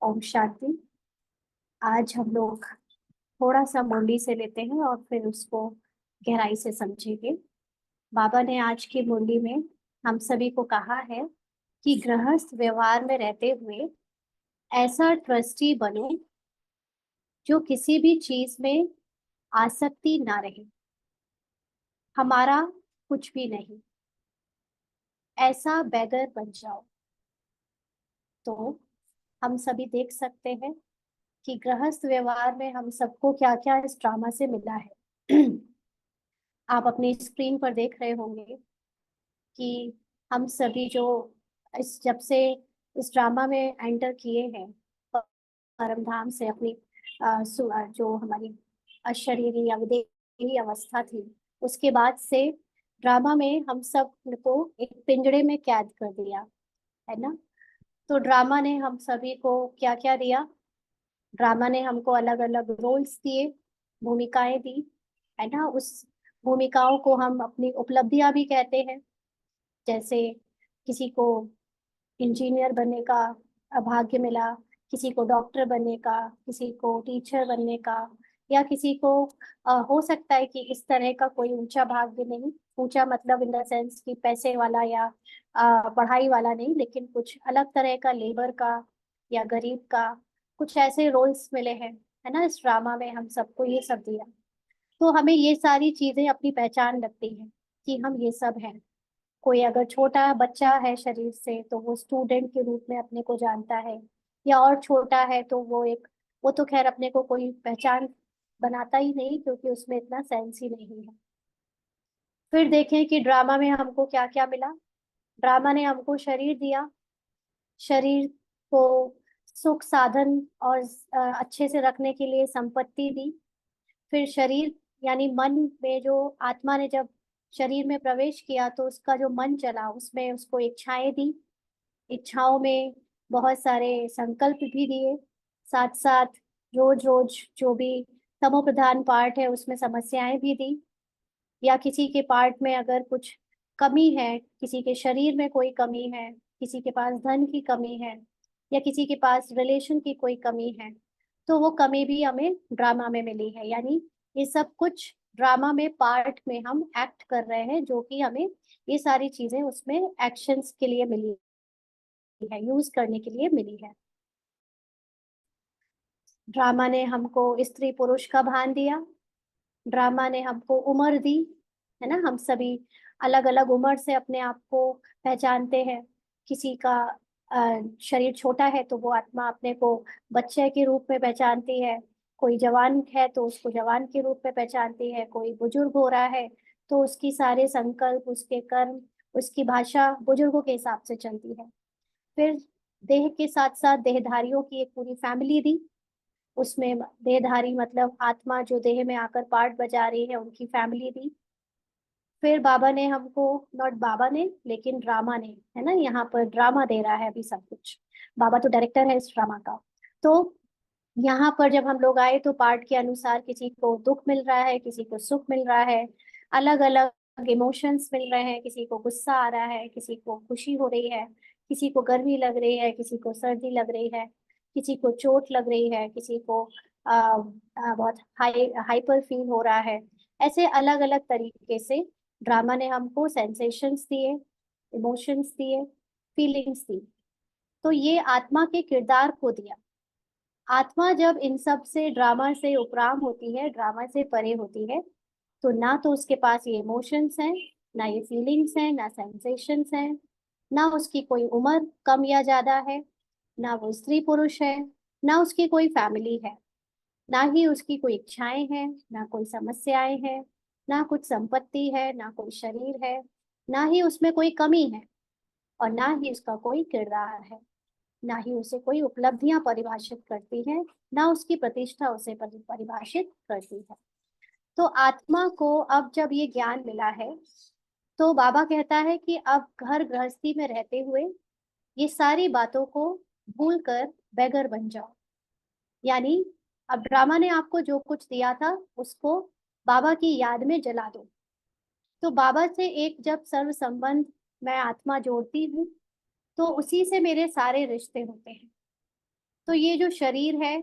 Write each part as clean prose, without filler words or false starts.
ओम शांति। आज हम लोग थोड़ा सा मुरली से लेते हैं और फिर उसको गहराई से समझेंगे। बाबा ने आज की मुरली में हम सभी को कहा है कि गृहस्थ व्यवहार में रहते हुए ऐसा ट्रस्टी बनो जो किसी भी चीज में आसक्ति ना रहे, हमारा कुछ भी नहीं, ऐसा बैगर बन जाओ। तो हम सभी देख सकते हैं कि गृहस्थ व्यवहार में हम सबको क्या क्या इस ड्रामा से मिला है। आप अपनी स्क्रीन पर देख रहे होंगे कि हम सभी जो इस जब से इस ड्रामा में एंटर किए हैं परम धाम से अपनी जो हमारी अशरीरी या विदेही अवस्था थी, उसके बाद से ड्रामा में हम सब को एक पिंजड़े में कैद कर दिया है ना। तो ड्रामा ने हम सभी को क्या क्या दिया? ड्रामा ने हमको अलग अलग रोल्स दिए, भूमिकाएं दी, है ना। उस भूमिकाओं को हम अपनी उपलब्धियां भी कहते हैं। जैसे किसी को इंजीनियर बनने का भाग्य मिला, किसी को डॉक्टर बनने का, किसी को टीचर बनने का, या किसी को हो सकता है कि इस तरह का कोई ऊंचा भाग्य नहीं, ऊंचा मतलब इन द सेंस कि पैसे वाला या पढ़ाई वाला नहीं, लेकिन कुछ अलग तरह का लेबर का या गरीब का, कुछ ऐसे रोल्स मिले हैं, है ना। इस ड्रामा में हम सबको ये सब दिया। तो हमें ये सारी चीजें अपनी पहचान लगती हैं कि हम ये सब हैं। कोई अगर छोटा बच्चा है शरीर से तो वो स्टूडेंट के रूप में अपने को जानता है, या और छोटा है तो वो तो खैर अपने को कोई पहचान बनाता ही नहीं, क्योंकि उसमें इतना सेंस ही नहीं है। फिर देखें कि ड्रामा में हमको क्या क्या मिला। ड्रामा ने हमको शरीर दिया, शरीर को सुख साधन और अच्छे से रखने के लिए संपत्ति दी। फिर शरीर यानी मन में जो आत्मा ने जब शरीर में प्रवेश किया तो उसका जो मन चला उसमें उसको इच्छाएं दी। इच्छाओं में बहुत सारे संकल्प भी दिए, साथ साथ रोज रोज जो भी तमो प्रधान पार्ट है उसमें समस्याएं भी दी। या किसी के पार्ट में अगर कुछ कमी है, किसी के शरीर में कोई कमी है, किसी के पास धन की कमी है, या किसी के पास रिलेशन की कोई कमी है, तो वो कमी भी हमें ड्रामा में मिली है। यानी ये सब कुछ ड्रामा में पार्ट में हम एक्ट कर रहे हैं, जो कि हमें ये सारी चीजें उसमें एक्शंस के लिए मिली है, यूज करने के लिए मिली है। ड्रामा ने हमको स्त्री पुरुष का भान दिया, ड्रामा ने हमको उम्र दी, है ना। हम सभी अलग अलग उम्र से अपने आप को पहचानते हैं। किसी का शरीर छोटा है तो वो आत्मा अपने को बच्चे के रूप में पहचानती है, कोई जवान है तो उसको जवान के रूप में पहचानती है, कोई बुजुर्ग हो रहा है तो उसकी सारे संकल्प, उसके कर्म, उसकी भाषा बुजुर्गों के हिसाब से चलती है। फिर देह के साथ साथ देहधारियों की एक पूरी फैमिली दी। उसमें देहधारी मतलब आत्मा जो देह में आकर पार्ट बजा रही है, उनकी फैमिली दी। फिर बाबा ने हमको, नॉट बाबा ने लेकिन ड्रामा ने, है ना, यहाँ पर ड्रामा दे रहा है अभी सब कुछ। बाबा तो डायरेक्टर है इस ड्रामा का। तो यहाँ पर जब हम लोग आए तो पार्ट के अनुसार किसी को दुख मिल रहा है, किसी को सुख मिल रहा है, अलग अलग इमोशंस मिल रहे हैं। किसी को गुस्सा आ रहा है, किसी को खुशी हो रही है, किसी को गर्मी लग रही है, किसी को सर्दी लग रही है, किसी को चोट लग रही है, किसी को बहुत हाइपर फील हो रहा है। ऐसे अलग अलग तरीके से ड्रामा ने हमको सेंसेशंस दिए, इमोशंस दिए, फीलिंग्स दी। तो ये आत्मा के किरदार को दिया। आत्मा जब इन सब से, ड्रामा से उपराम होती है, ड्रामा से परे होती है, तो ना तो उसके पास ये इमोशंस हैं, ना ये फीलिंग्स हैं, ना सेंसेशंस हैं, ना उसकी कोई उम्र कम या ज्यादा है, ना वो स्त्री पुरुष है, ना उसकी कोई फैमिली है, ना ही उसकी कोई इच्छाएं हैं, ना कोई समस्याएं हैं, ना कुछ संपत्ति है, ना कोई शरीर है, ना ही उसमें कोई कमी है, और ना ही उसका कोई किरदार है, ना ही उसे कोई उपलब्धियां परिभाषित करती है, ना उसकी प्रतिष्ठा उसे परिभाषित करती है। तो आत्मा को अब जब ये ज्ञान मिला है तो बाबा कहता है कि अब घर गृहस्थी में रहते हुए ये सारी बातों को भूल कर बेगर बन जाओ। यानी अब ड्रामा ने आपको जो कुछ दिया था उसको बाबा की याद में जला दो। तो बाबा से एक जब सर्व संबंध मैं आत्मा जोड़ती हूँ तो उसी से मेरे सारे रिश्ते होते हैं। तो ये जो शरीर है,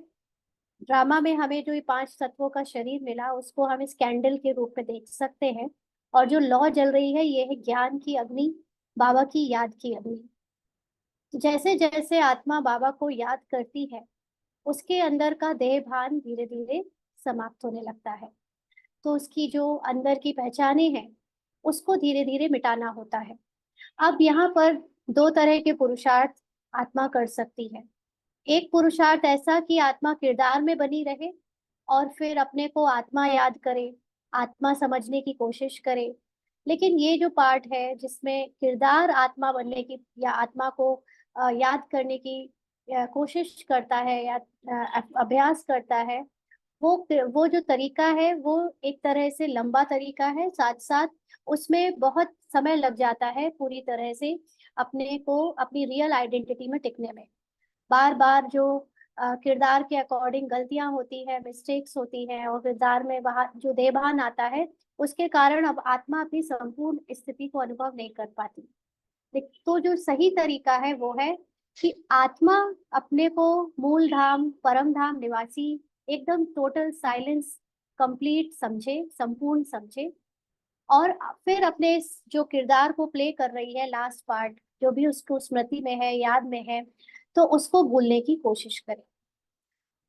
ड्रामा में हमें जो ये 5 तत्वों का शरीर मिला, उसको हम इस कैंडल के रूप में देख सकते हैं। और जो लौ जल रही है, ये है ज्ञान की अग्नि, बाबा की याद की अग्नि। जैसे जैसे आत्मा बाबा को याद करती है, उसके अंदर का देह भान धीरे धीरे समाप्त होने लगता है। तो उसकी जो अंदर की पहचाने हैं, उसको धीरे धीरे मिटाना होता है। अब यहाँ पर 2 तरह के पुरुषार्थ आत्मा कर सकती है। एक पुरुषार्थ ऐसा कि आत्मा किरदार में बनी रहे और फिर अपने को आत्मा याद करे, आत्मा समझने की कोशिश करे। लेकिन ये जो पार्ट है जिसमें किरदार आत्मा बनने की या आत्मा को याद करने की कोशिश करता है या अभ्यास करता है, वो जो तरीका है वो एक तरह से लंबा तरीका है, साथ साथ उसमें बहुत समय लग जाता है पूरी तरह से अपने को अपनी रियल आइडेंटिटी में टिकने में। बार बार जो किरदार के अकॉर्डिंग गलतियां होती है, मिस्टेक्स होती हैं, और किरदार में वहाँ जो देभान आता है, उसके कारण अब आत्मा अपनी संपूर्ण स्थिति को अनुभव नहीं कर पाती। तो जो सही तरीका है वो है कि आत्मा अपने को मूल धाम, परम धाम निवासी, एकदम टोटल साइलेंस, कंप्लीट समझे, संपूर्ण समझे। और फिर अपने जो किरदार को प्ले कर रही है, लास्ट पार्ट जो भी उसको स्मृति में है, याद में है, तो उसको भूलने की कोशिश करे।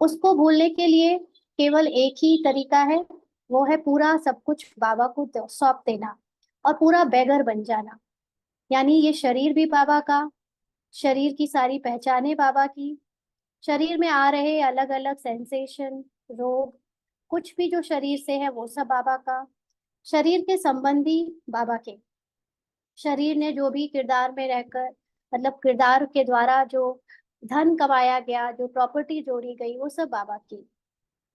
उसको भूलने के लिए केवल एक ही तरीका है, वो है पूरा सब कुछ बाबा को सौंप देना और पूरा बेगर बन जाना। यानी ये शरीर भी बाबा का, शरीर की सारी पहचाने बाबा की, शरीर में आ रहे अलग अलग सेंसेशन, रोग, कुछ भी जो शरीर से है वो सब बाबा का, शरीर के संबंधी बाबा के, शरीर ने जो भी किरदार में रहकर, मतलब किरदार के द्वारा जो धन कमाया गया, जो प्रॉपर्टी जोड़ी गई, वो सब बाबा की,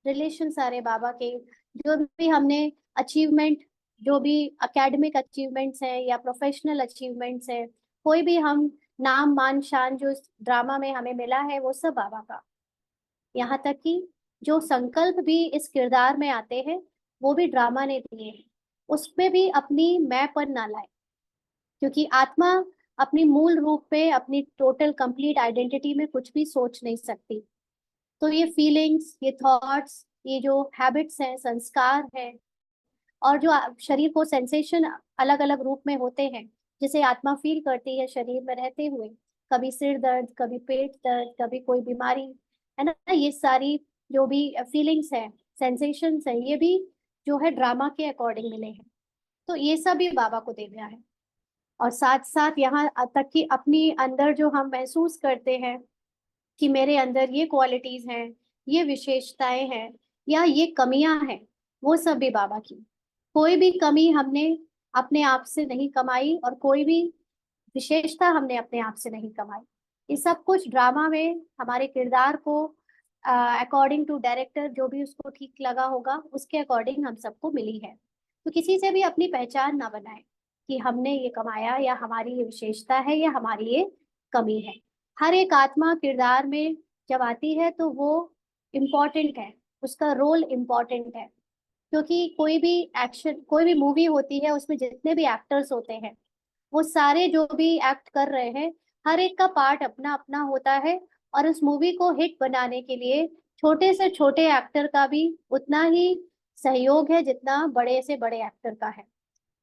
रिलेशन सारे बाबा के, जो भी हमने अचीवमेंट, जो भी एकेडमिक अचीवमेंट्स हैं या प्रोफेशनल अचीवमेंट्स हैं, कोई भी हम नाम मान शान जो इस ड्रामा में हमें मिला है, वो सब बाबा का। यहाँ तक कि जो संकल्प भी इस किरदार में आते हैं, वो भी ड्रामा ने दिए हैं। उसमें भी अपनी मैंपन ना लाए, क्योंकि आत्मा अपनी मूल रूप में अपनी टोटल कंप्लीट आइडेंटिटी में कुछ भी सोच नहीं सकती। तो ये फीलिंग्स, ये थॉट्स, ये जो हैबिट्स हैं, संस्कार हैं, और जो शरीर को सेंसेशन अलग अलग रूप में होते हैं, जिसे आत्मा फील करती है शरीर में रहते हुए, कभी सिर दर्द, कभी पेट दर्द, कभी कोई बीमारी, है ना, ये सारी जो भी फीलिंग्स हैं, सेंसेशंस हैं, ये भी जो है ड्रामा के अकॉर्डिंग मिले हैं। तो ये सब भी बाबा को दे दिया है। और साथ साथ यहाँ तक कि अपनी अंदर जो हम महसूस करते हैं कि मेरे अंदर ये क्वालिटीज हैं, ये विशेषताएं हैं, या ये कमियां हैं, वो सब भी बाबा की। कोई भी कमी हमने अपने आप से नहीं कमाई और कोई भी विशेषता हमने अपने आप से नहीं कमाई। ये सब कुछ ड्रामा में हमारे किरदार को अकॉर्डिंग टू डायरेक्टर जो भी उसको ठीक लगा होगा, उसके अकॉर्डिंग हम सबको मिली है। तो किसी से भी अपनी पहचान ना बनाए कि हमने ये कमाया, या हमारी ये विशेषता है, या हमारी ये कमी है। हर एक आत्मा किरदार में जब आती है तो वो इम्पोर्टेंट है, उसका रोल इम्पोर्टेंट है। क्योंकि कोई भी एक्शन, कोई भी मूवी होती है, उसमें जितने भी एक्टर्स होते हैं, वो सारे जो भी एक्ट कर रहे हैं, हर एक का पार्ट अपना अपना होता है। और उस मूवी को हिट बनाने के लिए छोटे से छोटे एक्टर का भी उतना ही सहयोग है जितना बड़े से बड़े एक्टर का है।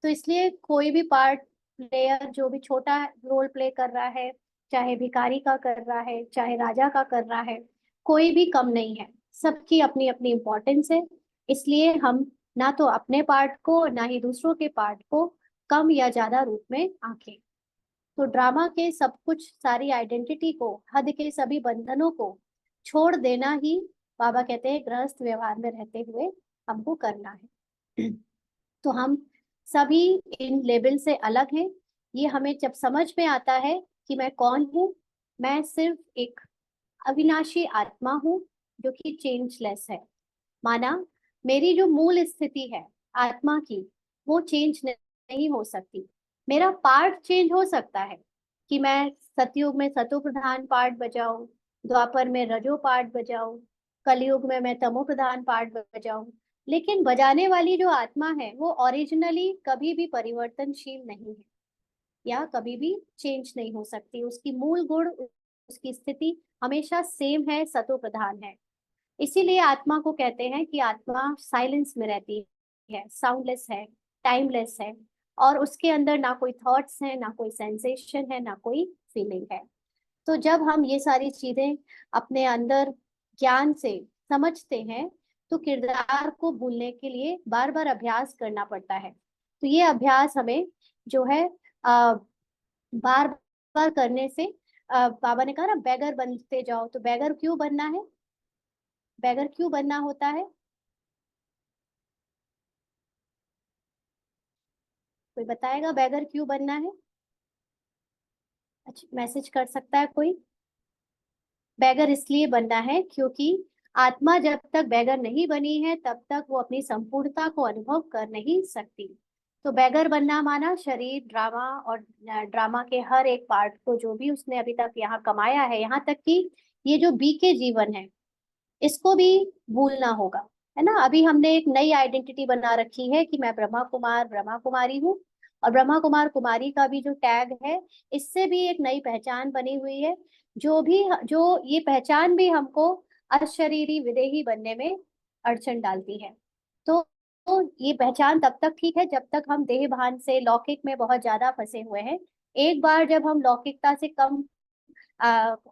तो इसलिए कोई भी पार्ट प्लेयर जो भी छोटा रोल प्ले कर रहा है, चाहे भिखारी का कर रहा है, चाहे राजा का कर रहा है, कोई भी कम नहीं है, सबकी अपनी अपनी इम्पोर्टेंस है। इसलिए हम ना तो अपने पार्ट को, ना ही दूसरों के पार्ट को कम या ज्यादा रूप में आंकें। तो ड्रामा के सब कुछ, सारी आइडेंटिटी को, हद के सभी बंधनों को छोड़ देना ही बाबा कहते हैं गृहस्थ व्यवहार में रहते हुए हमको करना है। तो हम सभी इन लेवल से अलग हैं। ये हमें जब समझ में आता है कि मैं कौन हूँ, मैं सिर्फ एक अविनाशी आत्मा हूँ जो कि चेंजलेस है। माना मेरी जो मूल स्थिति है आत्मा की, वो चेंज नहीं हो सकती। मेरा पार्ट चेंज हो सकता है कि मैं सतयुग में सतो प्रधान पार्ट बजाऊं, द्वापर में रजो पार्ट बजाऊं, कलयुग में मैं तमो प्रधान पार्ट बजाऊं। लेकिन बजाने वाली जो आत्मा है वो ओरिजिनली कभी भी परिवर्तनशील नहीं है, या कभी भी चेंज नहीं हो सकती। उसकी मूल गुण, उसकी स्थिति हमेशा सेम है, सतो प्रधान है। इसीलिए आत्मा को कहते हैं कि आत्मा साइलेंस में रहती है, साउंडलेस है, टाइमलेस है, और उसके अंदर ना कोई थॉट्स हैं, ना कोई सेंसेशन है, ना कोई फीलिंग है। तो जब हम ये सारी चीजें अपने अंदर ज्ञान से समझते हैं, तो किरदार को भूलने के लिए बार बार अभ्यास करना पड़ता है। तो ये अभ्यास हमें जो है बार बार करने से बाबा ने कहा ना, बैगर बनते जाओ। तो बैगर क्यों बनना है? बैगर क्यों बनना होता है? कोई बताएगा बैगर क्यों बनना है? अच्छा, मैसेज कर सकता है कोई? बैगर इसलिए बनना है क्योंकि आत्मा जब तक बैगर नहीं बनी है तब तक वो अपनी संपूर्णता को अनुभव कर नहीं सकती। तो बैगर बनना माना शरीर, ड्रामा, और ड्रामा के हर एक पार्ट को जो भी उसने अभी तक यहाँ कमाया है, यहाँ तक कि ये जो बीके जीवन है, इसको भी भूलना होगा। है ना? अभी हमने एक नई आइडेंटिटी बना रखी है कि मैं ब्रह्मा कुमार, ब्रह्मा कुमारी हूँ। और ब्रह्मा कुमार कुमारी का भी जो टैग है, इससे भी एक नई पहचान बनी हुई है। जो ये पहचान भी हमको अशरीरी विदेही बनने में अड़चन डालती है। तो ये पहचान तब तक ठीक है जब तक हम देह भान से लौकिक में बहुत ज्यादा फंसे हुए हैं। एक बार जब हम लौकिकता से कम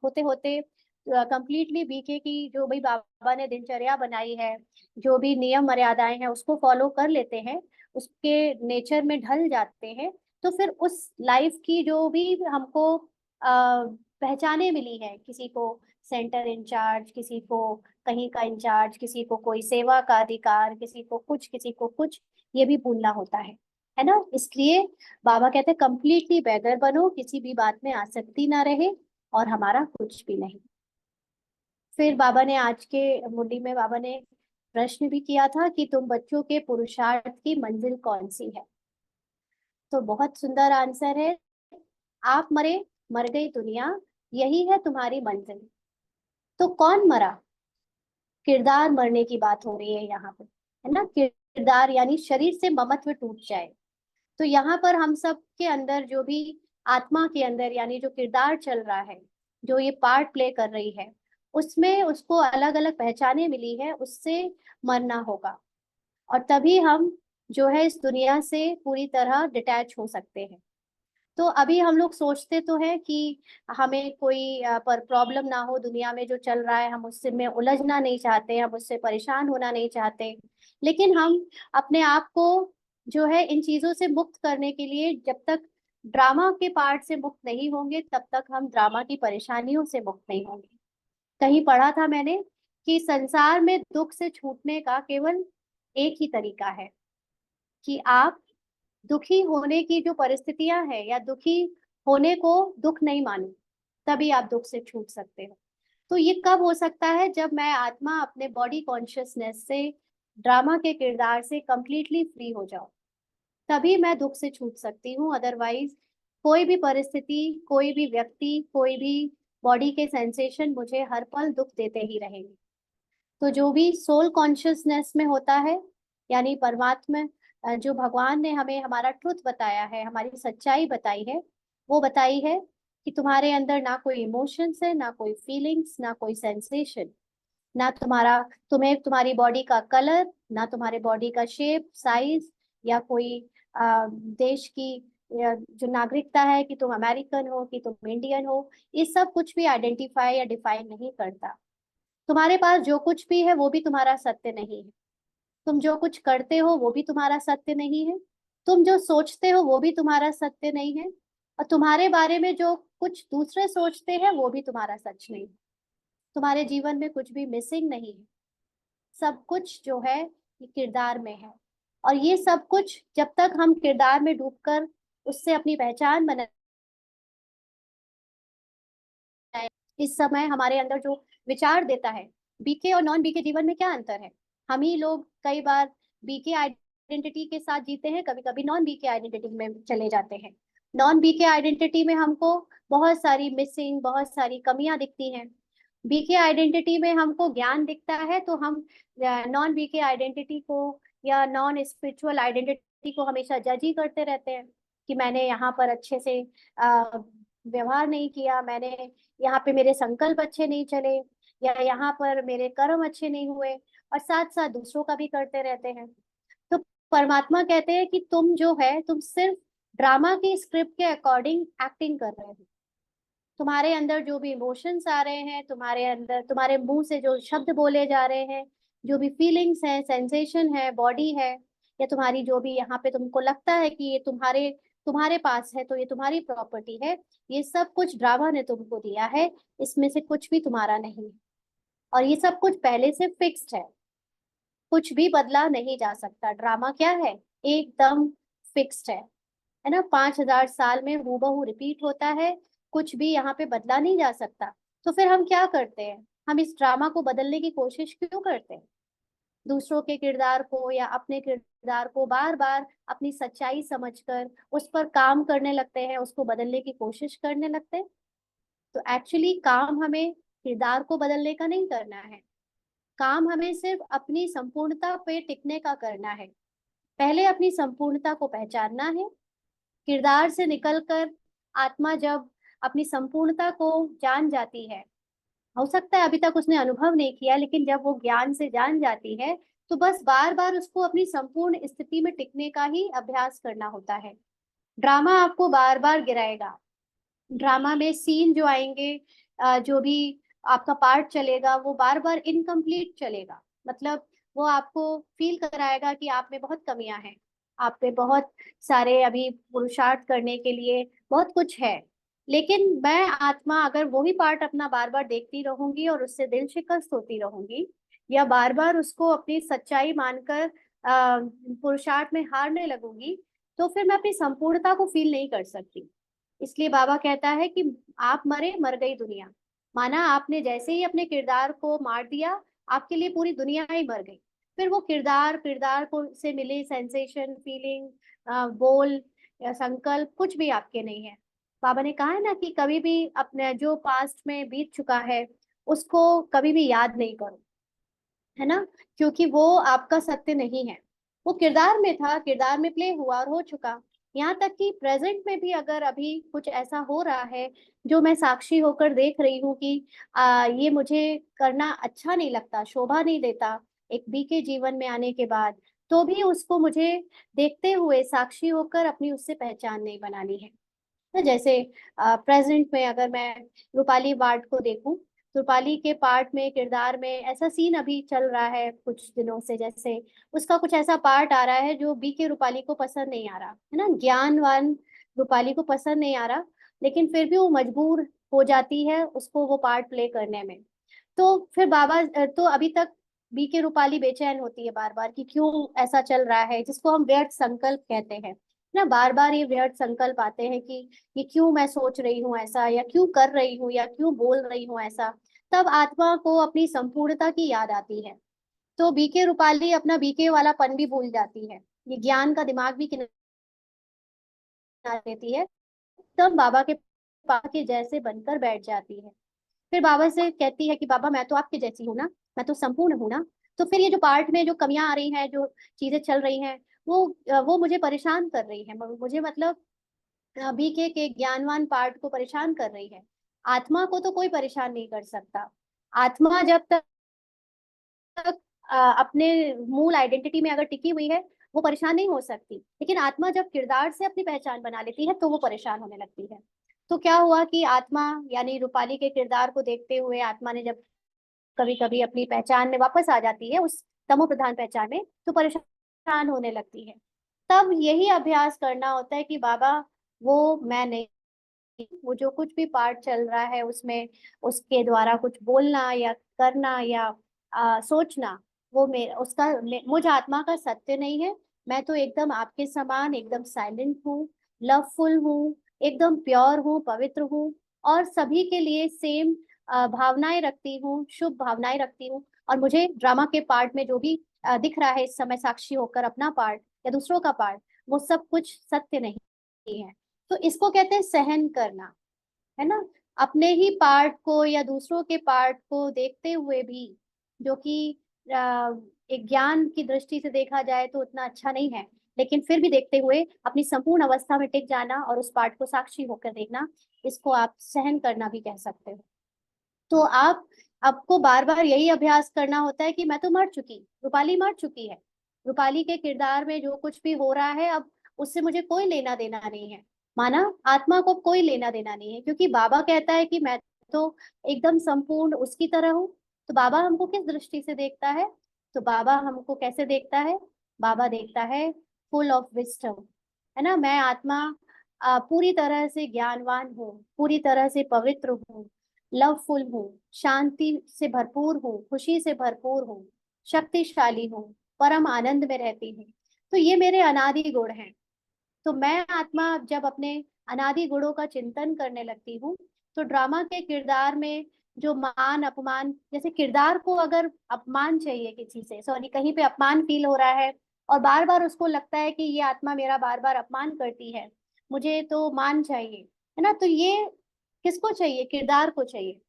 होते होते कंप्लीटली बीके की जो भी बाबा ने दिनचर्या बनाई है, जो भी नियम मर्यादाएं हैं, उसको फॉलो कर लेते हैं, उसके नेचर में ढल जाते हैं, तो फिर उस लाइफ की जो भी हमको पहचाने मिली है, किसी को सेंटर इंचार्ज, किसी को कहीं का इंचार्ज, किसी को कोई सेवा का अधिकार, किसी को कुछ, किसी को कुछ, ये भी भूलना होता है ना? इसलिए बाबा कहते हैं कंप्लीटली बैगर बनो, किसी भी बात में आसक्ति ना रहे, और हमारा कुछ भी नहीं। फिर बाबा ने आज के मुरली में बाबा ने प्रश्न भी किया था कि तुम बच्चों के पुरुषार्थ की मंजिल कौन सी है? तो बहुत सुंदर आंसर है, आप मरे, मर गई दुनिया, यही है तुम्हारी मंजिल। तो कौन मरा? किरदार मरने की बात हो रही है यहाँ पे, है ना? किरदार यानी शरीर से ममत्व टूट जाए। तो यहाँ पर हम सब के अंदर जो भी आत्मा के अंदर यानी जो किरदार चल रहा है, जो ये पार्ट प्ले कर रही है, उसमें उसको अलग अलग पहचाने मिली है, उससे मरना होगा। और तभी हम जो है इस दुनिया से पूरी तरह डिटैच हो सकते हैं। तो अभी हम लोग सोचते तो हैं कि हमें कोई पर प्रॉब्लम ना हो, दुनिया में जो चल रहा है हम उससे में उलझना नहीं चाहते, हम उससे परेशान होना नहीं चाहते। लेकिन हम अपने आप को जो है इन चीजों से मुक्त करने के लिए जब तक ड्रामा के पार्ट से मुक्त नहीं होंगे, तब तक हम ड्रामा की परेशानियों से मुक्त नहीं होंगे। कहीं पढ़ा था मैंने कि संसार में दुख से छूटने का केवल एक ही तरीका है, कि आप दुखी होने की जो परिस्थितियां हैं या दुखी होने को दुख नहीं मानो, तभी आप दुख से छूट सकते हो। तो ये कब हो सकता है? जब मैं आत्मा अपने बॉडी कॉन्शियसनेस से, ड्रामा के किरदार से कंप्लीटली फ्री हो जाऊं, तभी मैं दुख से छूट सकती हूँ। अदरवाइज कोई भी परिस्थिति, कोई भी व्यक्ति, कोई भी बॉडी के सेंसेशन मुझे हर पल दुख देते ही रहेंगे। तो जो भी सोल कॉन्शियसनेस में होता है, यानी परमात्मा, जो भगवान ने हमें हमारा ट्रुथ बताया है, हमारी सच्चाई बताई है, वो बताई है कि तुम्हारे अंदर ना कोई इमोशंस है, ना कोई फीलिंग्स, ना कोई सेंसेशन, ना तुम्हें तुम्हारी बॉडी का कलर, ना तुम्हारे बॉडी का शेप, साइज, या कोई देश की जो नागरिकता है, कि तुम अमेरिकन हो, कि तुम इंडियन हो, ये सब कुछ भी आइडेंटिफाई या डिफाइन नहीं करता। तुम्हारे पास जो कुछ भी है वो भी तुम्हारा सत्य नहीं है। तुम जो कुछ करते हो वो भी तुम्हारा सत्य नहीं है। तुम जो सोचते हो वो भी तुम्हारा सत्य नहीं है। और तुम्हारे बारे में जो कुछ दूसरे सोचते हैं वो भी तुम्हारा सच नहीं है। तुम्हारे जीवन में कुछ भी मिसिंग नहीं है। सब कुछ जो है ये किरदार में है। और ये सब कुछ जब तक हम किरदार में डूबकर उससे अपनी पहचान बनाए, इस समय हमारे अंदर जो विचार देता है, बीके और नॉन बीके जीवन में क्या अंतर है? हम ही लोग कई बार बीके आइडेंटिटी के साथ जीते हैं, कभी कभी नॉन बीके आइडेंटिटी में चले जाते हैं। नॉन बीके आइडेंटिटी में हमको बहुत सारी मिसिंग, बहुत सारी कमियां दिखती हैं। बीके आइडेंटिटी में हमको ज्ञान दिखता है, तो हम नॉन बीके आइडेंटिटी को या नॉन स्पिरिचुअल आइडेंटिटी को हमेशा जज ही करते रहते हैं कि मैंने यहाँ पर अच्छे से व्यवहार नहीं किया, मैंने यहाँ पे मेरे संकल्प अच्छे नहीं चले, या यहाँ पर मेरे कर्म अच्छे नहीं हुए, और साथ साथ दूसरों का भी करते रहते हैं। तो परमात्मा कहते हैं कि तुम जो है तुम सिर्फ ड्रामा की स्क्रिप्ट के अकॉर्डिंग एक्टिंग कर रहे हो। तुम्हारे अंदर जो भी इमोशंस आ रहे हैं, तुम्हारे अंदर तुम्हारे मुंह से जो शब्द बोले जा रहे हैं, जो भी फीलिंग्स हैं, सेंसेशन है, बॉडी है, या तुम्हारी जो भी यहाँ पे तुमको लगता है कि ये तुम्हारे तुम्हारे पास है तो ये तुम्हारी प्रॉपर्टी है, ये सब कुछ ड्रामा ने तुमको दिया है। इसमें से कुछ भी तुम्हारा नहीं है, और ये सब कुछ पहले से फिक्स्ड है, कुछ भी बदला नहीं जा सकता। ड्रामा क्या है, एकदम फिक्स्ड है ना। 5,000 साल में हूबहू रिपीट होता है, कुछ भी यहाँ पे बदला नहीं जा सकता। तो फिर हम क्या करते हैं, हम इस ड्रामा को बदलने की कोशिश क्यों करते हैं? दूसरों के किरदार को या अपने किरदार को बार बार अपनी सच्चाई समझकर उस पर काम करने लगते हैं, उसको बदलने की कोशिश करने लगते हैं। तो एक्चुअली काम हमें किरदार को बदलने का नहीं करना है, काम हमें सिर्फ अपनी संपूर्णता पे टिकने का करना है। पहले अपनी संपूर्णता को पहचानना है। किरदार से निकलकर आत्मा जब अपनी संपूर्णता को जान जाती है, हो सकता है अभी तक उसने अनुभव नहीं किया, लेकिन जब वो ज्ञान से जान जाती है तो बस बार बार उसको अपनी संपूर्ण स्थिति में टिकने का ही अभ्यास करना होता है। ड्रामा आपको बार बार गिराएगा। ड्रामा में सीन जो आएंगे, जो भी आपका पार्ट चलेगा वो बार बार इनकम्प्लीट चलेगा। मतलब वो आपको फील कराएगा कि आप में बहुत कमियां हैं, आप में बहुत सारे अभी पुरुषार्थ करने के लिए बहुत कुछ है। लेकिन मैं आत्मा अगर वही पार्ट अपना बार बार देखती रहूंगी और उससे दिल शिकस्त होती रहूंगी, या बार बार उसको अपनी सच्चाई मानकर पुरुषार्थ में हारने लगूंगी, तो फिर मैं अपनी संपूर्णता को फील नहीं कर सकती। इसलिए बाबा कहता है कि आप मरे, मर गई दुनिया। माना आपने जैसे ही अपने किरदार को मार दिया, आपके लिए पूरी दुनिया ही मर गई। फिर वो किरदार किरदार को से मिले सेंसेशन, फीलिंग, बोल या संकल्प कुछ भी आपके नहीं है। बाबा ने कहा है ना कि कभी भी अपने जो पास्ट में बीत चुका है उसको कभी भी याद नहीं करो, है ना। क्योंकि वो आपका सत्य नहीं है। वो किरदार में था, किरदार में प्ले हुआ और हो चुका। यहाँ तक कि प्रेजेंट में भी अगर अभी कुछ ऐसा हो रहा है जो मैं साक्षी होकर देख रही हूँ कि ये मुझे करना अच्छा नहीं लगता, शोभा नहीं देता एक बी के जीवन में आने के बाद, तो भी उसको मुझे देखते हुए साक्षी होकर अपनी उससे पहचान नहीं बनानी है। ना जैसे प्रेजेंट में अगर मैं रूपाली वार्ड को देखूं, तो रूपाली के पार्ट में किरदार में ऐसा सीन अभी चल रहा है कुछ दिनों से, जैसे उसका कुछ ऐसा पार्ट आ रहा है जो बी के रूपाली को पसंद नहीं आ रहा है ना, ज्ञानवान रूपाली को पसंद नहीं आ रहा, लेकिन फिर भी वो मजबूर हो जाती है उसको वो पार्ट प्ले करने में। तो फिर बाबा तो अभी तक बी के रूपाली बेचैन होती है बार बार कि क्यों ऐसा चल रहा है, जिसको हम व्यर्थ संकल्प कहते हैं ना। बार बार ये व्यर्थ संकल्प आते हैं कि ये क्यों मैं सोच रही हूँ ऐसा, या क्यों कर रही हूँ, या क्यों बोल रही हूँ ऐसा। तब आत्मा को अपनी संपूर्णता की याद आती है, तो बीके रूपाली अपना बीके वाला पन भी भूल जाती है, ये ज्ञान का दिमाग भी किनारे देती है। तब बाबा के पास के जैसे बनकर बैठ जाती है। फिर बाबा से कहती है कि बाबा मैं तो आपके जैसी हूँ ना, मैं तो संपूर्ण हूँ ना। तो फिर ये जो पार्ट में जो कमियां आ रही हैं, जो चीजें चल रही हैं, वो मुझे परेशान कर रही है, मुझे मतलब बीके के ज्ञानवान पार्ट को परेशान कर रही है। आत्मा को तो कोई परेशान नहीं कर सकता। आत्मा जब तक अपने मूल आइडेंटिटी में अगर टिकी हुई है वो परेशान नहीं हो सकती, लेकिन आत्मा जब किरदार से अपनी पहचान बना लेती है तो वो परेशान होने लगती है। तो क्या हुआ कि आत्मा यानी रूपाली के किरदार को देखते हुए आत्मा ने जब कभी कभी अपनी पहचान में वापस आ जाती है, उस तमो प्रधान पहचान में, तो परेशान होने लगती है। तब यही अभ्यास करना होता है कि बाबा वो मैं नहीं, वो जो कुछ भी पार्ट चल रहा है उसमें उसके द्वारा कुछ बोलना या करना या सोचना, वो मुझ आत्मा का सत्य नहीं है। मैं तो एकदम आपके समान एकदम साइलेंट हूँ, लवफुल हूँ, एकदम प्योर हूँ, पवित्र हूँ, और सभी के लिए सेम भावनाएं रखती हूँ, शुभ भावनाएं रखती हूँ। और मुझे ड्रामा के पार्ट में जो भी दिख रहा है इस समय साक्षी होकर, अपना पार्ट या दूसरों का पार्ट, वो सब कुछ सत्य नहीं है। तो इसको कहते हैं सहन करना, है ना। अपने ही पार्ट को या दूसरों के पार्ट को देखते हुए भी, जो कि एक ज्ञान की दृष्टि से देखा जाए तो उतना अच्छा नहीं है, लेकिन फिर भी देखते हुए अपनी संपूर्ण अवस्था में टिक जाना और उस पार्ट को साक्षी होकर देखना, इसको आप सहन करना भी कह सकते हो। तो आप आपको बार बार यही अभ्यास करना होता है कि मैं तो मर चुकी, रूपाली मर चुकी है, रूपाली के किरदार में जो कुछ भी हो रहा है अब उससे मुझे कोई लेना देना नहीं है। माना आत्मा को कोई लेना देना नहीं है, क्योंकि बाबा कहता है कि मैं तो एकदम संपूर्ण उसकी तरह हूँ। तो बाबा हमको किस दृष्टि से देखता है? तो बाबा हमको कैसे देखता है? बाबा देखता है फुल ऑफ विस्डम, है ना। मैं आत्मा पूरी तरह से ज्ञानवान हूँ, पूरी तरह से पवित्र हूँ, लवफुल हूँ, शांति से भरपूर हूँ, खुशी से भरपूर हूँ, शक्तिशाली हूँ, परम आनंद में रहती हूँ। तो ये मेरे अनादि गुण हैं। तो मैं आत्मा जब अपने अनादि गुणों का चिंतन करने लगती हूँ, तो ड्रामा के किरदार में जो मान अपमान, जैसे किरदार को अगर अपमान चाहिए किसी से, सॉरी कहीं पे अपमान फील हो रहा है और बार बार उसको लगता है कि ये आत्मा मेरा बार बार अपमान करती है, मुझे तो मान चाहिए, है ना। तो ये किसको चाहिए? किरदार को चाहिए।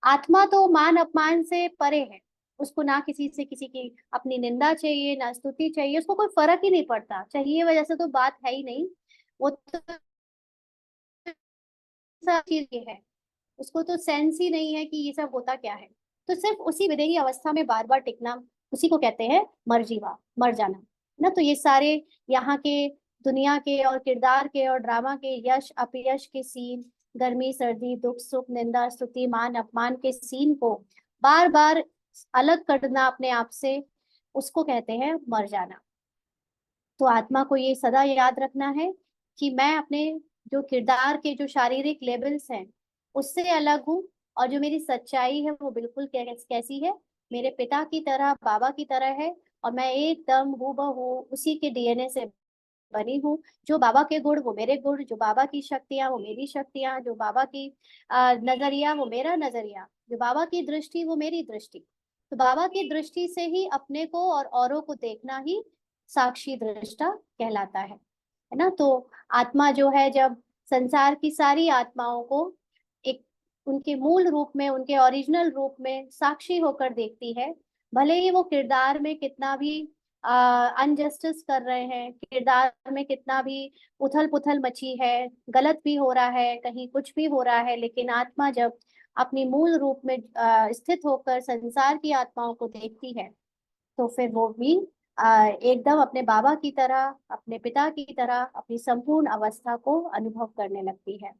आत्मा तो मान अपमान से परे है, उसको ना किसी से किसी की अपनी निंदा चाहिए, ना स्तुति चाहिए, उसको कोई फर्क ही नहीं पड़ता, चाहिए वजह से तो बात है ही नहीं। वो तो सब चीज ये है, उसको तो सेंस ही नहीं है कि ये सब होता क्या है। तो सिर्फ उसी विदेही अवस्था में बार बार टिकना, उसी को कहते हैं मर मर जाना ना। तो ये सारे यहाँ के दुनिया के और किरदार के और ड्रामा के यश अपयश के सीन, गर्मी सर्दी दुख सुख निंदा स्तुति मान अपमान के सीन को बार बार अलग करना अपने आप से, उसको कहते हैं मर जाना। तो आत्मा को ये सदा याद रखना है कि मैं अपने जो किरदार के जो शारीरिक लेबल्स हैं उससे अलग हूँ, और जो मेरी सच्चाई है वो बिल्कुल कैसी है? मेरे पिता की तरह, बाबा की तरह है। और मैं एकदम हूबहू उसी के डीएनए से बनी हूँ। जो बाबा के गुण वो मेरे गुण, जो बाबा की शक्तियां वो मेरी शक्तियां, जो बाबा की नजरिया वो मेरा नजरिया, जो बाबा की दृष्टि वो मेरी दृष्टि। तो बाबा की दृष्टि से ही अपने को और औरों को देखना ही साक्षी दृष्टा कहलाता है ना। तो आत्मा जो है जब संसार की सारी आत्माओं को एक उनके मूल रूप में, उनके ओरिजिनल रूप में साक्षी होकर देखती है, भले ही वो किरदार में कितना भी अनजस्टिस कर रहे हैं, किरदार में कितना भी उथल पुथल मची है, गलत भी हो रहा है, कहीं कुछ भी हो रहा है, लेकिन आत्मा जब अपनी मूल रूप में स्थित होकर संसार की आत्माओं को देखती है, तो फिर वो भी एकदम अपने बाबा की तरह, अपने पिता की तरह अपनी संपूर्ण अवस्था को अनुभव करने लगती है।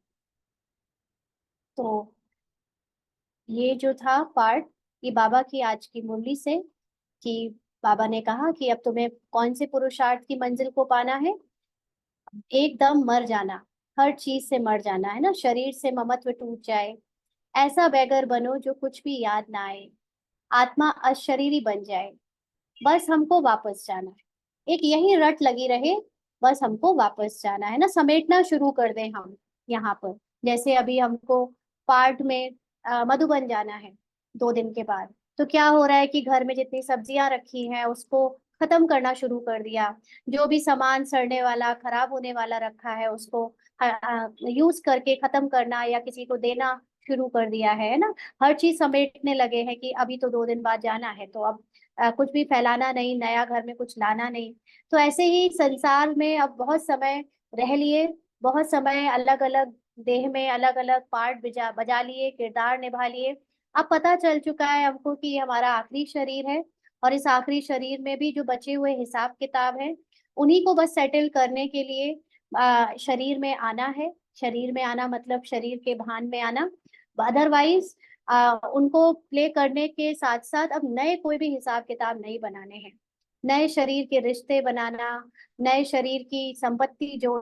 तो ये जो था पार्ट, ये बाबा की आज की मुरली से, कि बाबा ने कहा कि अब तुम्हें कौन से पुरुषार्थ की मंजिल को पाना है? एकदम मर जाना, हर चीज से मर जाना, है ना। शरीर से ममत्व टूट जाए, ऐसा बैगर बनो जो कुछ भी याद ना आए, आत्मा अशरीरी बन जाए, बस हमको वापस जाना है। एक यही रट लगी रहे, बस हमको वापस जाना है ना। समेटना शुरू कर दें हम यहाँ पर। जैसे अभी हमको पार्ट में मधुबन जाना है 2 दिन के बाद, तो क्या हो रहा है कि घर में जितनी सब्जियां रखी हैं उसको खत्म करना शुरू कर दिया। जो भी सामान सड़ने वाला खराब होने वाला रखा है उसको यूज करके खत्म करना या किसी को देना शुरू कर दिया है ना। हर चीज समेटने लगे हैं कि अभी तो 2 दिन बाद जाना है, तो अब कुछ भी फैलाना नहीं, नया घर में कुछ लाना नहीं। तो ऐसे ही संसार में अब बहुत समय रह लिए, बहुत समय अलग अलग देह में अलग अलग पार्ट बजा बजा लिए, किरदार निभा लिए। अब पता चल चुका है हमको कि ये हमारा आखिरी शरीर है, और इस आखिरी शरीर में भी जो बचे हुए हिसाब किताब है उन्हीं को बस सेटल करने के लिए शरीर में आना है। शरीर में आना मतलब शरीर के भान में आना। अदरवाइज उनको प्ले करने के साथ साथ अब नए कोई भी हिसाब किताब नहीं बनाने हैं। नए शरीर के रिश्ते बनाना, नए शरीर की संपत्ति जो,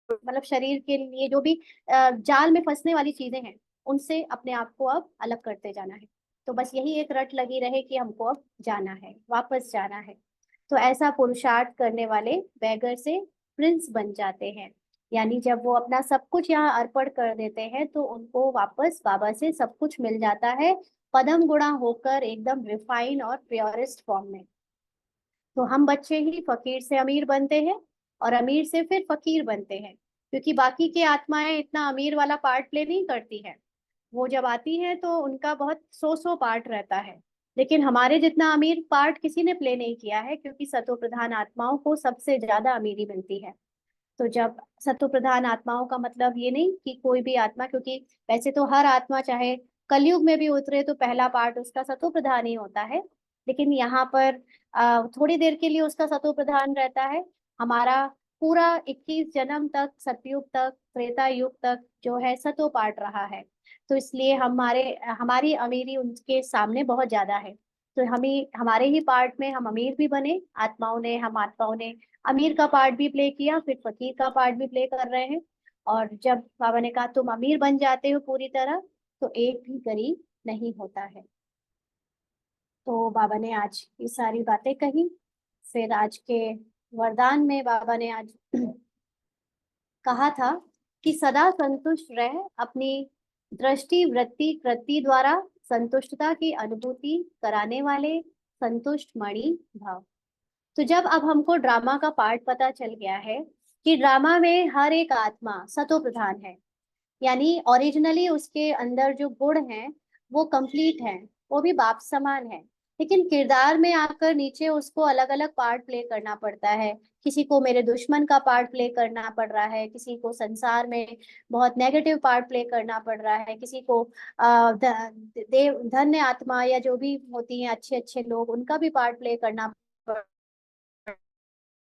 मतलब शरीर के लिए जो भी जाल में फंसने वाली चीजें हैं, उनसे अपने आप को अब अलग करते जाना है। तो बस यही एक रट लगी रहे कि हमको अब जाना है, वापस जाना है। तो ऐसा पुरुषार्थ करने वाले बैगर से प्रिंस बन जाते हैं। यानी जब वो अपना सब कुछ यहाँ अर्पण कर देते हैं तो उनको वापस बाबा से सब कुछ मिल जाता है, पदम गुणा होकर एकदम रिफाइन और प्योरेस्ट फॉर्म में। तो हम बच्चे ही फकीर से अमीर बनते हैं, और अमीर से फिर फकीर बनते हैं, क्योंकि बाकी की आत्माएं इतना अमीर वाला पार्ट प्ले नहीं करती है। वो जब आती हैं तो उनका बहुत सौ पार्ट रहता है, लेकिन हमारे जितना अमीर पार्ट किसी ने प्ले नहीं किया है, क्योंकि सतो प्रधान आत्माओं को सबसे ज्यादा अमीरी मिलती है। तो जब सत्व प्रधान आत्माओं का मतलब ये नहीं कि कोई भी आत्मा, क्योंकि वैसे तो हर आत्मा चाहे कलयुग में भी उतरे तो पहला पार्ट उसका सत्व प्रधान ही होता है, लेकिन यहाँ पर थोड़ी देर के लिए उसका सत्व प्रधान रहता है। हमारा पूरा 21 जन्म तक, सतयुग तक, त्रेता युग तक जो है सत्व पार्ट रहा है। तो इसलिए हमारी अमीरी उनके सामने बहुत ज्यादा है। तो हमें हमारे ही पार्ट में हम अमीर भी बने, हम आत्माओं ने अमीर का पार्ट भी प्ले किया, फिर फकीर का पार्ट भी प्ले कर रहे हैं। और जब बाबा ने कहा तुम अमीर बन जाते हो पूरी तरह, तो एक भी गरीब नहीं होता है। तो बाबा ने आज ये सारी बातें कही। फिर आज के वरदान में बाबा ने आज कहा था कि सदा संतुष्ट रह, अपनी दृष्टि वृत्ति कृति द्वारा संतुष्टता की अनुभूति कराने वाले संतुष्ट मणि भाव। तो जब अब हमको ड्रामा का पार्ट पता चल गया है कि ड्रामा में हर एक आत्मा सतो प्रधान है, यानी ओरिजिनली उसके अंदर जो गुण हैं वो कंप्लीट हैं, वो भी बाप समान है, लेकिन किरदार में आकर नीचे उसको अलग अलग पार्ट प्ले करना पड़ता है। किसी को मेरे दुश्मन का पार्ट प्ले करना पड़ रहा है, किसी को संसार में बहुत नेगेटिव पार्ट प्ले करना पड़ रहा है, किसी को देव धन्य आत्मा या जो भी होती हैं अच्छे अच्छे लोग, उनका भी पार्ट प्ले करना पड़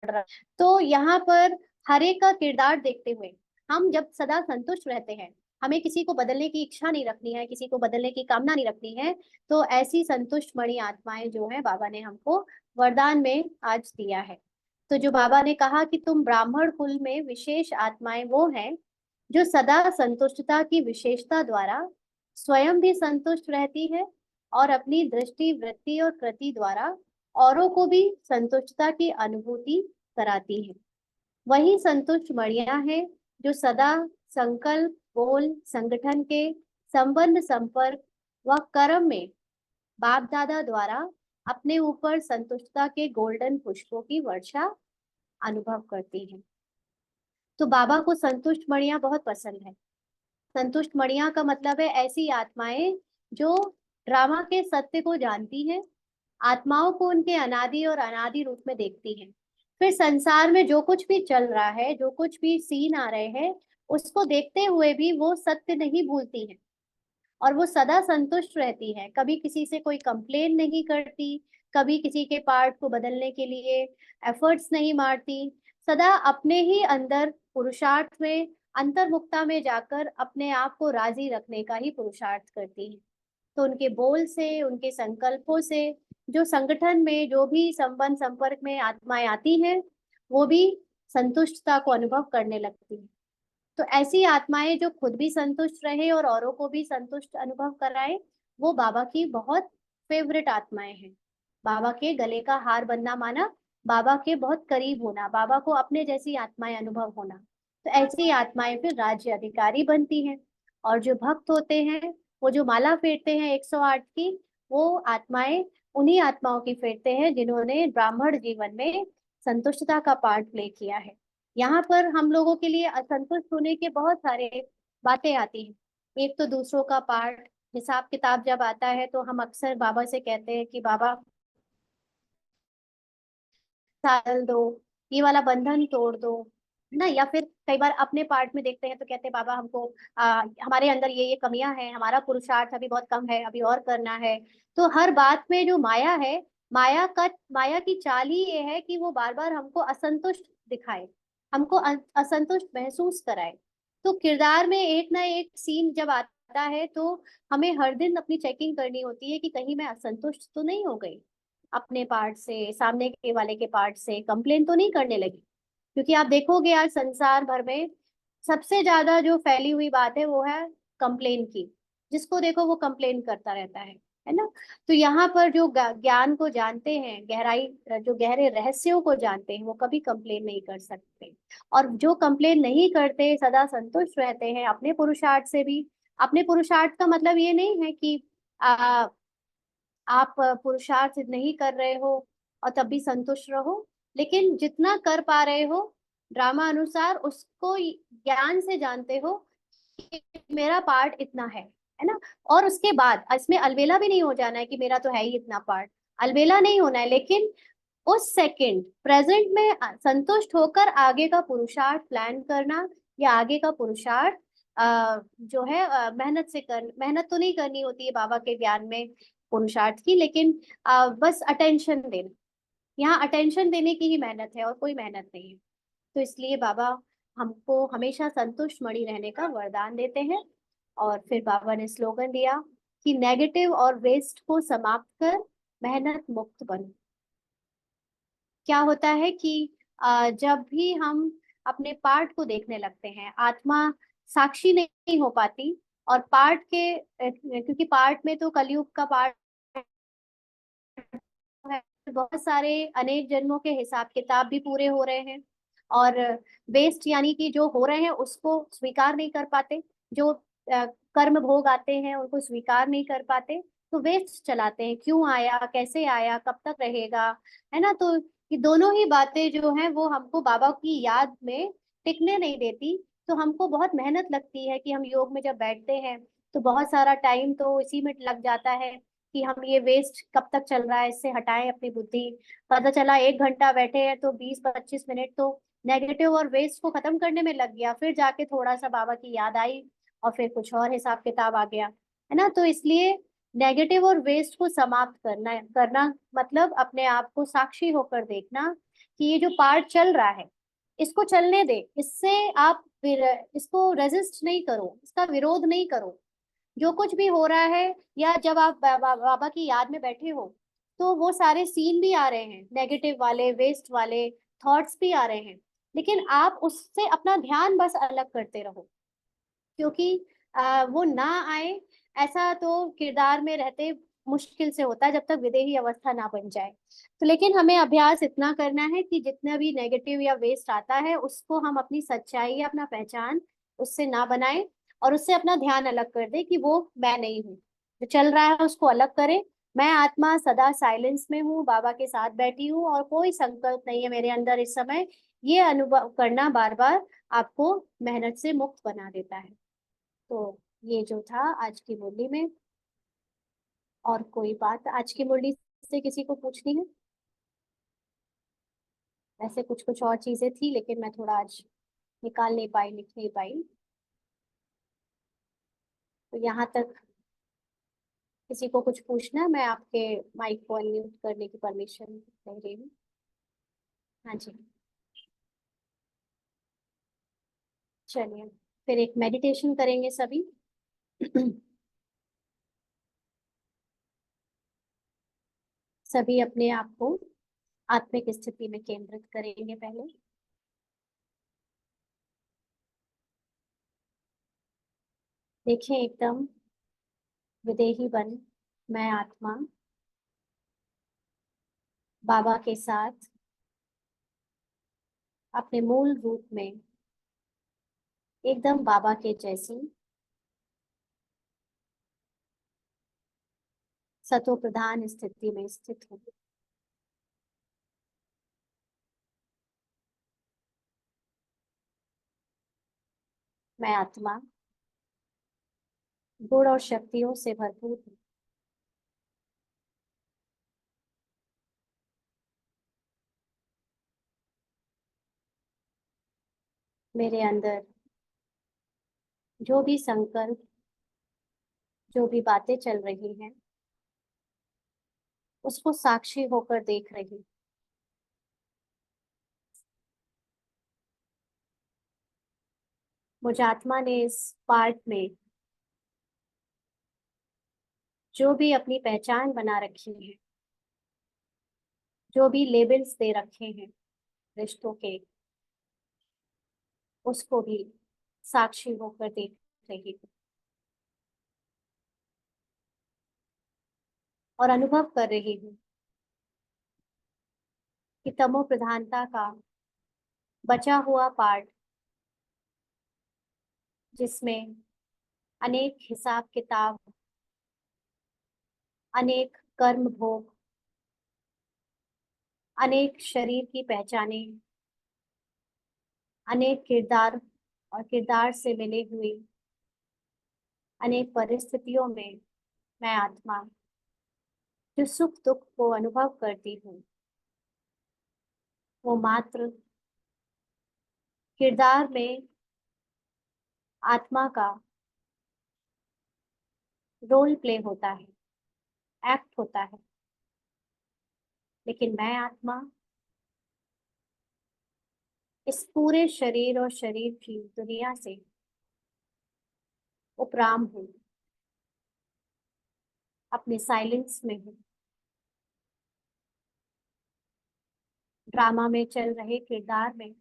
रहा है। तो यहाँ पर हर एक का किरदार देखते हुए हम जब सदा संतुष्ट रहते हैं, हमें किसी को बदलने की इच्छा नहीं रखनी है, किसी को बदलने की कामना नहीं रखनी है, तो ऐसी संतुष्ट मणि आत्माएं जो है बाबा ने हमको वरदान में आज दिया है। तो जो बाबा ने कहा कि तुम ब्राह्मण कुल में विशेष आत्माएं वो हैं जो सदा संतुष्टता की विशेषता द्वारा स्वयं भी संतुष्ट रहती है और अपनी दृष्टि वृत्ति और कृति द्वारा औरों को भी संतुष्टता की अनुभूति कराती है। वही संतुष्ट मणियां हैं जो सदा संकल्प, बोल, संगठन के संबंध, संपर्क व कर्म में बाप दादा द्वारा अपने ऊपर संतुष्टता के गोल्डन पुष्पों की वर्षा अनुभव करती हैं। तो बाबा को संतुष्ट मणियां बहुत पसंद है। संतुष्ट मणियां का मतलब है ऐसी आत्माएं जो ड्रामा के सत्य को जानती हैं, आत्माओं को उनके अनादि और अनादि रूप में देखती हैं, फिर संसार में जो कुछ भी चल रहा है, जो कुछ भी सीन आ रहे हैं, उसको देखते हुए भी वो सत्य नहीं भूलती हैं और वो सदा संतुष्ट रहती है। कभी किसी से कोई कंप्लेन नहीं करती, कभी किसी के पार्ट को बदलने के लिए एफर्ट्स नहीं मारती, सदा अपने ही अंदर पुरुषार्थ में, अंतर्मुखता में जाकर अपने आप को राजी रखने का ही पुरुषार्थ करती है। तो उनके बोल से, उनके संकल्पों से, जो संगठन में जो भी संबंध संपर्क में आत्माएं आती हैं, वो भी संतुष्टता को अनुभव करने लगती हैं। तो ऐसी आत्माएं जो खुद भी संतुष्ट रहे और औरों को भी संतुष्ट अनुभव कराए, वो बाबा की बहुत फेवरेट आत्माएं हैं। बाबा के गले का हार बनना माना बाबा के बहुत करीब होना, बाबा को अपने जैसी आत्माएं अनुभव होना। तो ऐसी आत्माएं फिर राज्य अधिकारी बनती हैं। और जो भक्त होते हैं, वो जो माला फेरते हैं 108 की, वो आत्माएं उन्हीं आत्माओं की फेरते हैं जिन्होंने ब्राह्मण जीवन में संतुष्टता का पार्ट प्ले किया है। यहाँ पर हम लोगों के लिए असंतुष्ट होने के बहुत सारे बातें आती हैं। एक तो दूसरों का पार्ट, हिसाब किताब जब आता है तो हम अक्सर बाबा से कहते हैं कि बाबा डाल दो, ये वाला बंधन तोड़ दो, है ना। या फिर कई बार अपने पार्ट में देखते हैं तो कहते हैं बाबा हमको हमारे अंदर ये कमियां हैं, हमारा पुरुषार्थ अभी बहुत कम है, अभी और करना है। तो हर बात में जो माया है, माया की चाल ही ये है कि वो बार बार हमको असंतुष्ट दिखाए, हमको असंतुष्ट महसूस कराए। तो किरदार में एक ना एक सीन जब आता है तो हमें हर दिन अपनी चेकिंग करनी होती है कि कहीं मैं असंतुष्ट तो नहीं हो गई, अपने पार्ट से, सामने के वाले के पार्ट से कंप्लेन तो नहीं करने लगी। क्योंकि आप देखोगे आज संसार भर में सबसे ज्यादा जो फैली हुई बात है वो है कंप्लेन की। जिसको देखो वो कंप्लेन करता रहता है ना। तो यहाँ पर जो ज्ञान को जानते हैं, गहराई, जो गहरे रहस्यों को जानते हैं, वो कभी कंप्लेन नहीं कर सकते। और जो कंप्लेन नहीं करते, सदा संतुष्ट रहते हैं अपने पुरुषार्थ से भी। अपने पुरुषार्थ का मतलब ये नहीं है कि आप पुरुषार्थ नहीं कर रहे हो और तब भी संतुष्ट रहो, लेकिन जितना कर पा रहे हो ड्रामा अनुसार उसको ज्ञान से जानते हो कि मेरा पार्ट इतना है ना। और उसके बाद इसमें अलबेला भी नहीं हो जाना है कि मेरा तो है ही इतना पार्ट, अलबेला नहीं होना है, लेकिन उस सेकंड प्रेजेंट में संतुष्ट होकर आगे का पुरुषार्थ प्लान करना, या आगे का पुरुषार्थ जो है मेहनत तो नहीं करनी होती है बाबा के ज्ञान में पुरुषार्थ की, लेकिन बस अटेंशन देना। यहाँ अटेंशन देने की ही मेहनत है और कोई मेहनत नहीं है। तो इसलिए बाबा हमको हमेशा संतुष्ट मणि रहने का वरदान देते हैं। और फिर बाबा ने स्लोगन दिया कि नेगेटिव और वेस्ट को समाप्त कर मेहनत मुक्त बनो। क्या होता है कि जब भी हम अपने पार्ट को देखने लगते हैं, आत्मा साक्षी नहीं हो पाती। और पार्ट के क्योंकि पार्ट में तो कलयुग का पार्ट है, बहुत सारे अनेक जन्मों के हिसाब किताब भी पूरे हो रहे हैं। और वेस्ट यानी कि जो हो रहे हैं उसको स्वीकार नहीं कर पाते, जो कर्म भोग आते हैं उनको स्वीकार नहीं कर पाते, तो वेस्ट चलाते हैं, क्यों आया, कैसे आया, कब तक रहेगा, है ना। तो ये दोनों ही बातें जो हैं वो हमको बाबा की याद में टिकने नहीं देती। तो हमको बहुत मेहनत लगती है कि हम योग में जब बैठते हैं तो बहुत सारा टाइम तो इसी में लग जाता है कि हम ये वेस्ट कब तक चल रहा है, इससे हटाएं अपनी बुद्धि। पता चला 1 घंटा बैठे हैं तो 20-25 मिनट तो नेगेटिव और वेस्ट को खत्म करने में लग गया, फिर जाके थोड़ा सा बाबा की याद आई और फिर कुछ और हिसाब किताब आ गया, है ना। तो इसलिए नेगेटिव और वेस्ट को समाप्त करना मतलब अपने आप को साक्षी होकर देखना कि ये जो पार्ट चल रहा है इसको चलने दे, इससे आप इसको रेजिस्ट नहीं करो, इसका विरोध नहीं करो। जो कुछ भी हो रहा है, या जब आप बाबा की याद में बैठे हो तो वो सारे सीन भी आ रहे हैं, नेगेटिव वाले, वेस्ट वाले थॉट्स भी आ रहे हैं, लेकिन आप उससे अपना ध्यान बस अलग करते रहो। क्योंकि वो ना आए ऐसा तो किरदार में रहते मुश्किल से होता है जब तक विदेही अवस्था ना बन जाए। तो लेकिन हमें अभ्यास इतना करना है कि जितना भी नेगेटिव या वेस्ट आता है उसको हम अपनी सच्चाई या अपना पहचान उससे ना बनाए, और उससे अपना ध्यान अलग कर दे कि वो मैं नहीं हूँ। जो चल रहा है उसको अलग करे। मैं आत्मा सदा साइलेंस में हूँ, बाबा के साथ बैठी हूँ और कोई संकल्प नहीं है मेरे अंदर इस समय। ये अनुभव करना बार बार आपको मेहनत से मुक्त बना देता है। तो ये जो था आज की मुरली में। और कोई बात आज की मुरली से किसी को पूछनी है? वैसे कुछ कुछ और चीजें थी लेकिन मैं थोड़ा आज निकाल नहीं पाई, लिख नहीं पाई। तो यहाँ तक किसी को कुछ पूछना है, मैं आपके माइक को अनम्यूट करने की परमिशन दे रही हूँ। हाँ जी, चलिए फिर एक मेडिटेशन करेंगे सभी। सभी अपने आप को आत्मिक स्थिति में केंद्रित करेंगे पहले। देखिए एकदम विदेही बन, मैं आत्मा बाबा के साथ अपने मूल रूप में एकदम बाबा के जैसी सतो प्रधान स्थिति में स्थित हूँ। मैं आत्मा गुण और शक्तियों से भरपूर हूँ। मेरे अंदर जो भी संकल्प, जो भी बातें चल रही हैं उसको साक्षी होकर देख रही हूँ। मुझ आत्मा ने इस पार्ट में जो भी अपनी पहचान बना रखी है, जो भी लेबल्स दे रखे हैं रिश्तों के, उसको भी साक्षी होकर देख रही हूँ। और अनुभव कर रही हूँ कि तमो प्रधानता का बचा हुआ पार्ट, जिसमें अनेक हिसाब किताब, अनेक कर्म भोग, अनेक शरीर की पहचाने, अनेक किरदार और किरदार से मिले हुए अनेक परिस्थितियों में मैं आत्मा जो सुख दुख को अनुभव करती हूँ, वो मात्र किरदार में आत्मा का रोल प्ले होता है, एक्ट होता है। लेकिन मैं आत्मा इस पूरे शरीर और शरीर की दुनिया से उपराम हूँ, अपने साइलेंस में हूँ। ड्रामा में चल रहे किरदार में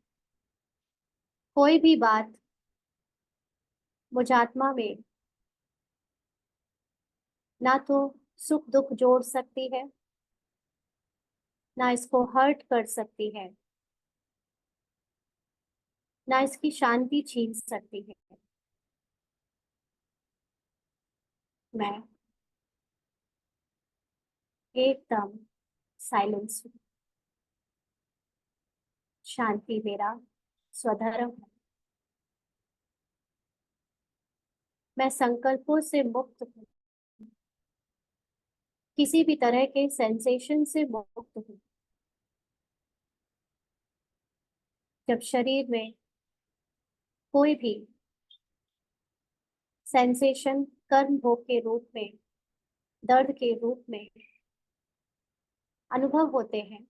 कोई भी बात मुझ आत्मा में ना तो सुख दुख जोड़ सकती है, ना इसको हर्ट कर सकती है, ना इसकी शांति छीन सकती है। मैं एकदम साइलेंस हूँ। शांति मेरा स्वधर्म है। मैं संकल्पों से मुक्त हूँ, किसी भी तरह के सेंसेशन से मुक्त हूँ। जब शरीर में कोई भी सेंसेशन कर्म भोग के रूप में, दर्द के रूप में अनुभव होते हैं,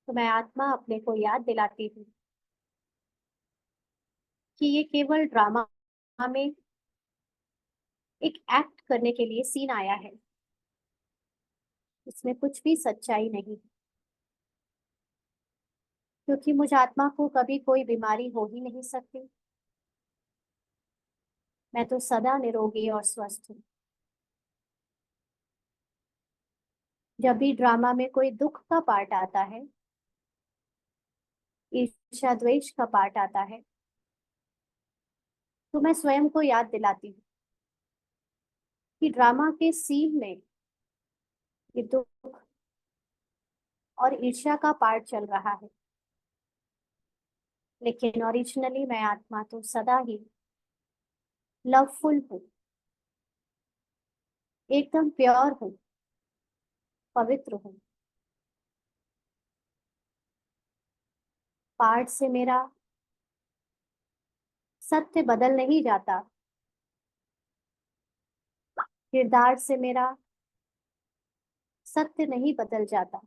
तो मैं आत्मा अपने को याद दिलाती हूँ कि ये केवल ड्रामा में एक एक्ट करने के लिए सीन आया है। इसमें कुछ भी सच्चाई नहीं, क्योंकि मुझ आत्मा को कभी कोई बीमारी हो ही नहीं सकती। मैं तो सदा निरोगी और स्वस्थ हूँ। जब भी ड्रामा में कोई दुख का पार्ट आता है, ईर्ष्या द्वेष का पार्ट आता है, तो मैं स्वयं को याद दिलाती हूँ कि ड्रामा के सीन में ये दुख और ईर्ष्या का पार्ट चल रहा है, लेकिन ओरिजिनली मैं आत्मा तो सदा ही लवफुल हूँ, एकदम प्योर हूँ, पवित्र हूँ। पार्ट से मेरा सत्य बदल नहीं जाता, किरदार से मेरा सत्य नहीं बदल जाता।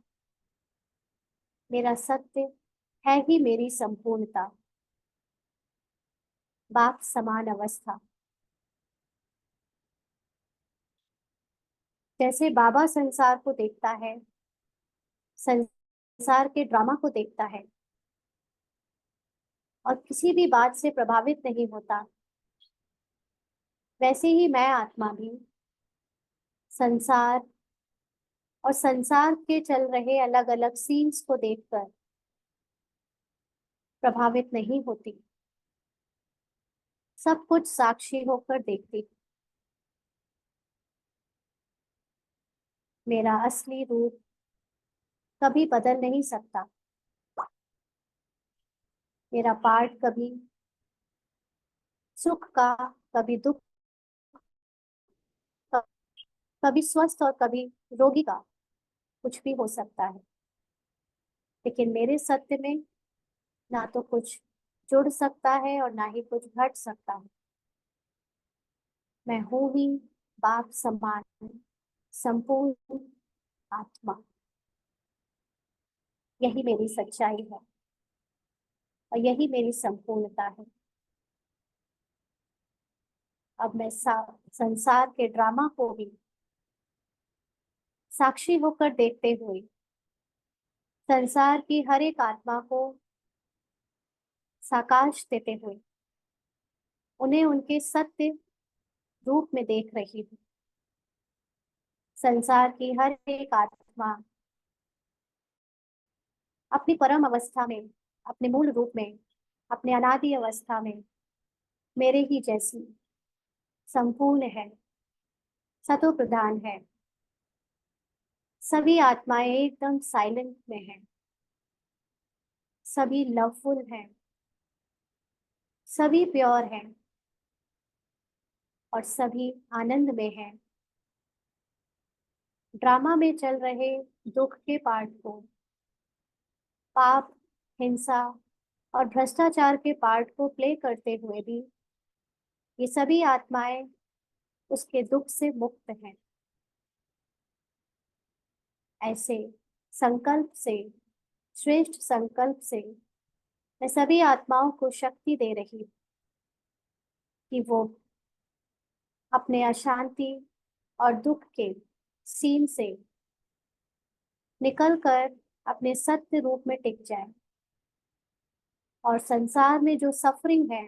मेरा सत्य है ही मेरी संपूर्णता, बाप समान अवस्था। जैसे बाबा संसार को देखता है, संसार के ड्रामा को देखता है और किसी भी बात से प्रभावित नहीं होता, वैसे ही मैं आत्मा भी संसार और संसार के चल रहे अलग अलग सीन्स को देखकर प्रभावित नहीं होती। सब कुछ साक्षी होकर देखती हूँ। मेरा असली रूप कभी बदल नहीं सकता। मेरा पार्ट कभी सुख का, कभी दुख का, कभी स्वस्थ और कभी रोगी का, कुछ भी हो सकता है। लेकिन मेरे सत्य में ना तो कुछ जुड़ सकता है और ना ही कुछ घट सकता है। मैं हूं ही बाप समान संपूर्ण आत्मा। यही मेरी सच्चाई है और यही मेरी संपूर्णता है। अब मैं संसार के ड्रामा को भी साक्षी होकर देखते हुए, संसार की हर एक आत्मा को साकाश देते हुए, उन्हें उनके सत्य रूप में देख रही हूँ। संसार की हर एक आत्मा अपनी परम अवस्था में, अपने मूल रूप में, अपने अनादि अवस्था में मेरे ही जैसी संपूर्ण है, सतो प्रधान है। सभी आत्माएं एकदम साइलेंट में हैं, सभी लवफुल हैं, सभी प्योर हैं और सभी आनंद में हैं। ड्रामा में चल रहे दुख के पार्ट को पाप, हिंसा और भ्रष्टाचार के पार्ट को प्ले करते हुए भी ये सभी आत्माएं उसके दुख से मुक्त हैं। ऐसे संकल्प से, श्रेष्ठ संकल्प से मैं सभी आत्माओं को शक्ति दे रही हूँ कि वो अपने अशांति और दुख के सीन से निकलकर अपने सत्य रूप में टिक जाए और संसार में जो सफरिंग है,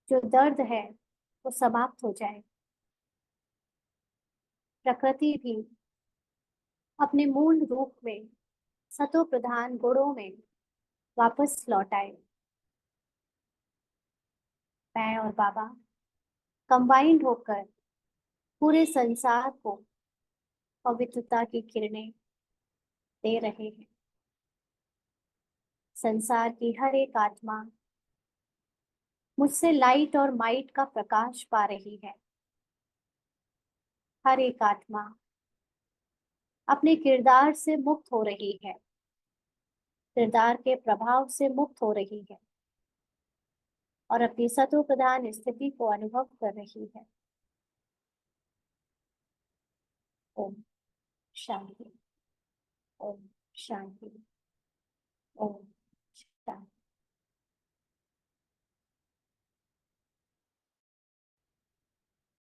जो दर्द है, वो समाप्त हो जाए। प्रकृति भी अपने मूल रूप में, सतो प्रधान गुणों में वापस लौट आए। मैं और बाबा कंबाइंड होकर पूरे संसार को पवित्रता की किरणें दे रहे हैं। संसार की हर एक आत्मा मुझसे लाइट और माइट का प्रकाश पा रही है। हर एक आत्मा अपने किरदार से मुक्त हो रही है, किरदार के प्रभाव से मुक्त हो रही है और अपनी सतो प्रधान स्थिति को अनुभव कर रही है। ओम शांति। ओम शांति।